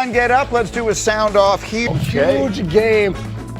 on Get Up. Let's do a sound off here. Huge game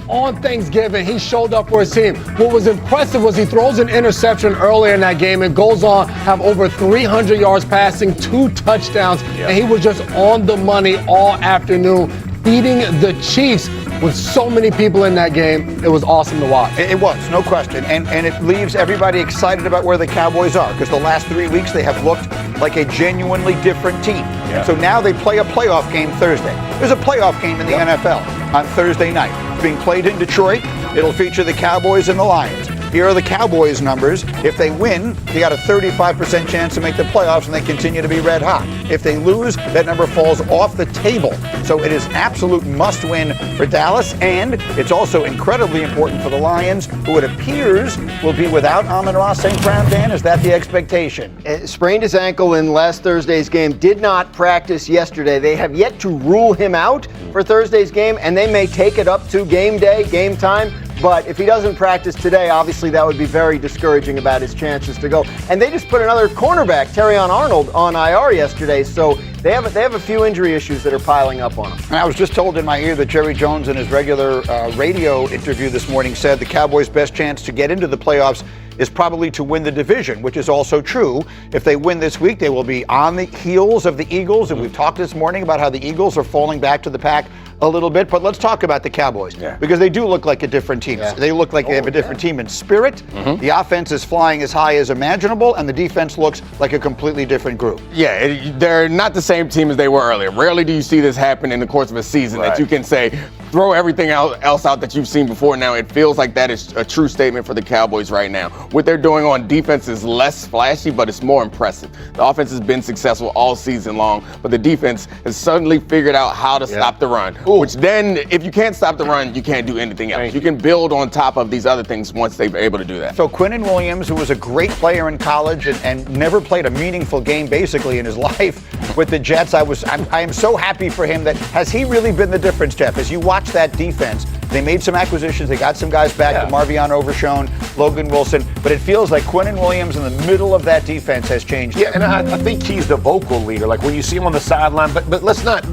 on Thanksgiving. He showed up for his team. What was impressive was he throws an interception earlier in that game and goes on have over 300 yards passing, 2 touchdowns, and he was just on the money all afternoon, beating the Chiefs with so many people in that game. It was awesome to watch. It was, no question. And it leaves everybody excited about where the Cowboys are, because the last 3 weeks they have looked like a genuinely different team. Yeah. So now they play a playoff game Thursday. There's a playoff game in the NFL on Thursday night. It's being played in Detroit. It'll feature the Cowboys and the Lions. Here are the Cowboys' numbers. If they win, they got a 35% chance to make the playoffs, and they continue to be red hot. If they lose, that number falls off the table. So it is absolute must-win for Dallas, and it's also incredibly important for the Lions, who it appears will be without Amon-Ra St. Brown. Dan, is that the expectation? Sprained his ankle in last Thursday's game, did not practice yesterday. They have yet to rule him out for Thursday's game, and they may take it up to game day, game time. But if he doesn't practice today, obviously that would be very discouraging about his chances to go. And they just put another cornerback, Terrion Arnold, on IR yesterday. So they have a few injury issues that are piling up on him. And I was just told in my ear that Jerry Jones in his regular radio interview this morning said the Cowboys' best chance to get into the playoffs is probably to win the division, which is also true. If they win this week, they will be on the heels of the Eagles. And we've talked this morning about how the Eagles are falling back to the pack a little bit, but let's talk about the Cowboys, because they do look like a different team. They look like they have a different team in spirit. The offense is flying as high as imaginable, and the defense looks like a completely different group. Yeah, they're not the same team as they were earlier. Rarely do you see this happen in the course of a season that you can say, throw everything else out that you've seen before. Now it feels like that is a true statement for the Cowboys right now. What they're doing on defense is less flashy, but it's more impressive. The offense has been successful all season long, but the defense has suddenly figured out how to stop the run. Which then, if you can't stop the run, you can't do anything else. You can build on top of these other things once they're able to do that. So Quinnen Williams, who was a great player in college and never played a meaningful game basically in his life with the Jets, I am so happy for him. That has he really been the difference, Jeff? As you watch that defense, they made some acquisitions. They got some guys back, Marvion Overshone, Logan Wilson, but it feels like Quinnen Williams in the middle of that defense has changed. Yeah, and I think he's the vocal leader. Like when you see him on the sideline, but let's not,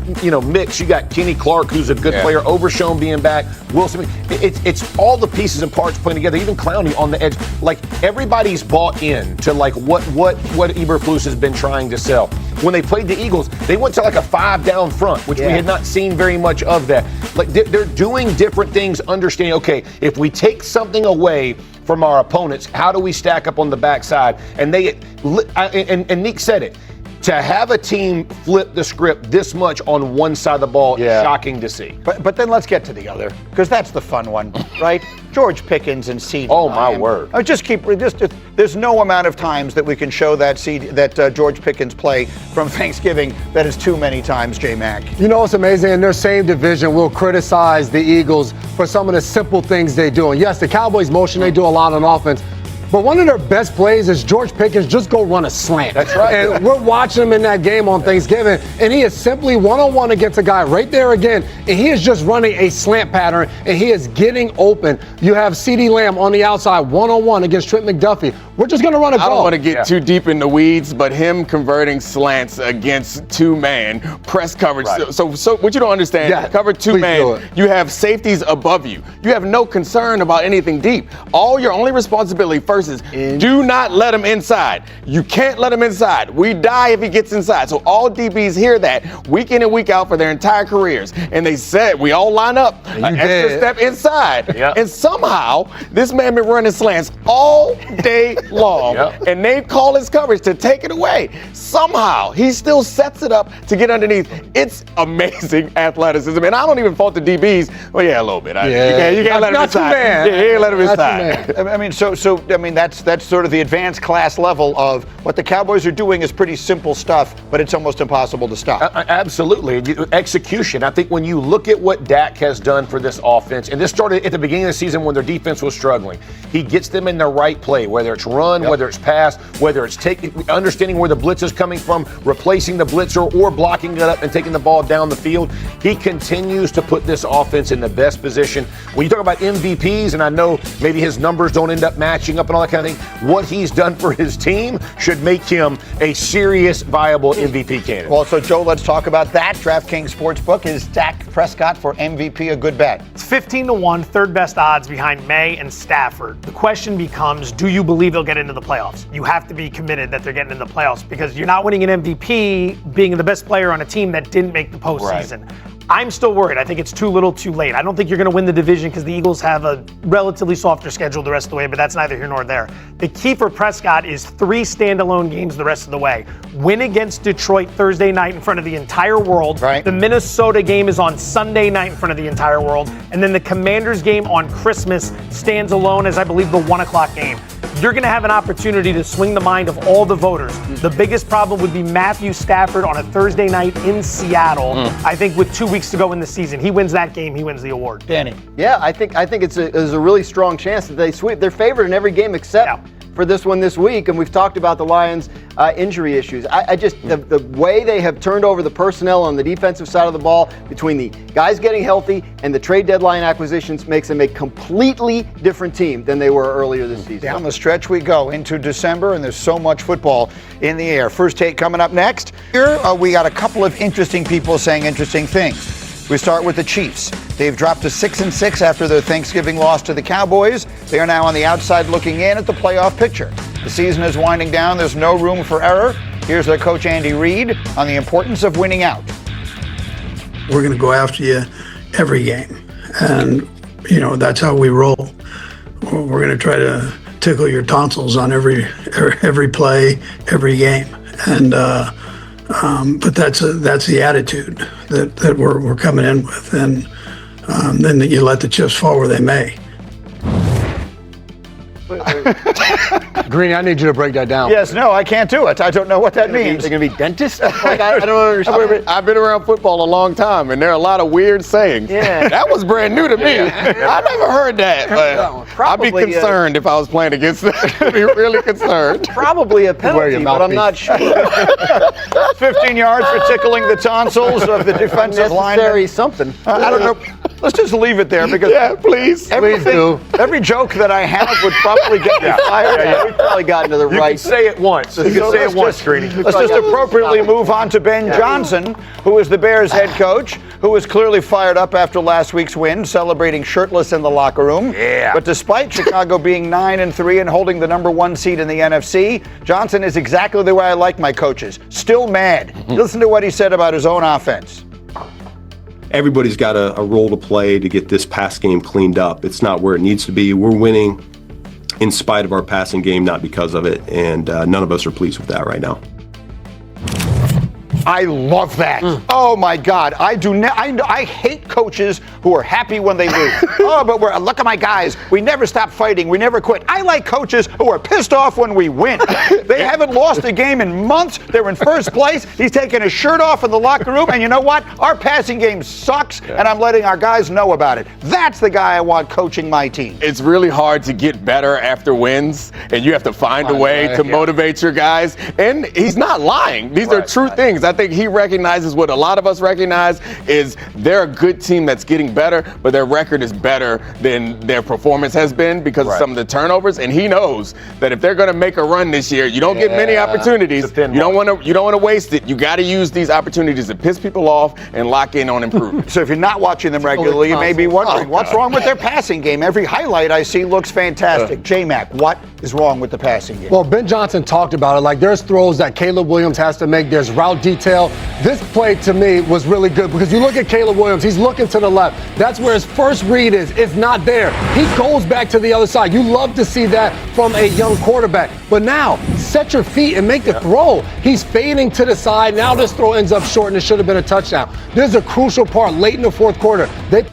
mix. You got Kenny Clark, who's a good player, Overshone being back, Wilson. It's all the pieces and parts playing together. Even Clowney on the edge. Like everybody's bought in to like what Eberflus has been trying to sell. When they played the Eagles, they went to like a 5 down front, which we had not seen very much of that. Like they're doing different things, understanding, okay, if we take something away from our opponents, how do we stack up on the backside? And and Nick said it. To have a team flip the script this much on one side of the ball is shocking to see. But then let's get to the other, because that's the fun one, right? George Pickens and ceedee. Oh, my word. There's no amount of times that we can show that George Pickens play from Thanksgiving that is too many times, J-Mac. You know what's amazing? In their same division, we'll criticize the Eagles for some of the simple things they do. And yes, the Cowboys motion, they do a lot on offense. But one of their best plays is George Pickens just go run a slant. That's right. And we're watching him in that game on Thanksgiving, and he is simply one-on-one against a guy right there again, and he is just running a slant pattern, and he is getting open. You have CeeDee Lamb on the outside, one-on-one against Trent McDuffie. We're just going to run a go. I don't want to get too deep in the weeds, but him converting slants against two-man press coverage. Right. So what you don't understand, cover two-man, you have safeties above you. You have no concern about anything deep. Your only responsibility first is do not let him inside. You can't let him inside. We die if he gets inside. So all DBs hear that week in and week out for their entire careers. And they said, we all line up an extra step inside. Yep. And somehow, this man been running slants all day long. And they call his coverage to take it away. Somehow, he still sets it up to get underneath. It's amazing athleticism. And I don't even fault the DBs. Well, yeah, a little bit. You can't let him inside. You can't let him inside. That's sort of the advanced class level of what the Cowboys are doing is pretty simple stuff, but it's almost impossible to stop. Absolutely. Execution. I think when you look at what Dak has done for this offense, and this started at the beginning of the season when their defense was struggling, he gets them in the right play, whether it's run, whether it's pass, whether it's understanding where the blitz is coming from, replacing the blitzer, or blocking it up and taking the ball down the field. He continues to put this offense in the best position. When you talk about MVPs, and I know maybe his numbers don't end up matching up and all all that kind of thing. What he's done for his team should make him a serious, viable MVP candidate. Well, so Joe, let's talk about that. DraftKings Sportsbook, is Dak Prescott for MVP a good bet? It's 15-1, third best odds behind May and Stafford. The question becomes, do you believe they'll get into the playoffs? You have to be committed that they're getting in the playoffs because you're not winning an MVP being the best player on a team that didn't make the postseason. Right. I'm still worried. I think it's too little too late. I don't think you're going to win the division because the Eagles have a relatively softer schedule the rest of the way, but that's neither here nor there. The key for Prescott is 3 standalone games the rest of the way. Win against Detroit Thursday night in front of the entire world. Right. The Minnesota game is on Sunday night in front of the entire world. And then the Commanders game on Christmas stands alone as, I believe, the 1 o'clock game. You're going to have an opportunity to swing the mind of all the voters. The biggest problem would be Matthew Stafford on a Thursday night in Seattle. I think with 2 weeks to go in the season, he wins that game, he wins the award. Danny. Yeah, I think it's a really strong chance that they sweep. They're favored in every game except for this one this week, and we've talked about the Lions' injury issues. I just the way they have turned over the personnel on the defensive side of the ball between the guys getting healthy and the trade deadline acquisitions makes them a completely different team than they were earlier this season. Down the stretch we go into December, and there's so much football in the air. First Take coming up next. Here we got a couple of interesting people saying interesting things. We start with the Chiefs. They've dropped to 6-6 after their Thanksgiving loss to the Cowboys. They are now on the outside looking in at the playoff picture. The season is winding down. There's no room for error. Here's their coach, Andy Reid, on the importance of winning out. We're going to go after you every game. And, that's how we roll. We're going to try to tickle your tonsils on every play, every game. And, but that's the attitude that we're coming in with, and then you let the chips fall where they may. Greeny, I need you to break that down. Yes, no, I can't do it. I don't know what that means. They're going to be dentists? Like, I don't understand. I've been around football a long time, and there are a lot of weird sayings. Yeah. That was brand new to me. I never heard that. But I'd be concerned if I was playing against them. I'd be really concerned. Probably a penalty, but I'm not sure. 15 yards for tickling the tonsils of the defensive line. Necessary something. I don't know. Let's just leave it there because please. Please do. Every joke that I have would probably get me fired. We've probably gotten to the You right. can say it once. You can say it once, Greeny. Let's just appropriately move on to Ben Johnson, who is the Bears head coach, who was clearly fired up after last week's win, celebrating shirtless in the locker room. Yeah. But despite Chicago being 9-3 and holding the number 1 seed in the NFC, Johnson is exactly the way I like my coaches. Still mad. Listen to what he said about his own offense. Everybody's got a role to play to get this pass game cleaned up. It's not where it needs to be. We're winning in spite of our passing game, not because of it, and none of us are pleased with that right now. I love that. Oh my God, I hate coaches who are happy when they lose. But look at my guys. We never stop fighting. We never quit. I like coaches who are pissed off when we win. They haven't lost a game in months. They're in first place. He's taking his shirt off in the locker room, and you know what? Our passing game sucks, and I'm letting our guys know about it. That's the guy I want coaching my team. It's really hard to get better after wins, and you have to find a way to motivate your guys. And he's not lying. These are true things. I think he recognizes what a lot of us recognize is they're a good team that's getting better, but their record is better than their performance has been because of some of the turnovers. And he knows that if they're going to make a run this year, you don't get many opportunities. You don't want to waste it. You got to use these opportunities to piss people off and lock in on improvement. So if you're not watching them regularly, you may be wondering what's wrong with their passing game. Every highlight I see looks fantastic. J-Mac, what is wrong with the passing game? Well, Ben Johnson talked about it. Like, there's throws that Caleb Williams has to make. There's route detail. This play, to me, was really good because you look at Caleb Williams. He's looking to the left. That's where his first read is. It's not there. He goes back to the other side. You love to see that from a young quarterback. But now, set your feet and make the throw. He's fading to the side. Now this throw ends up short, and it should have been a touchdown. This is a crucial part late in the fourth quarter. They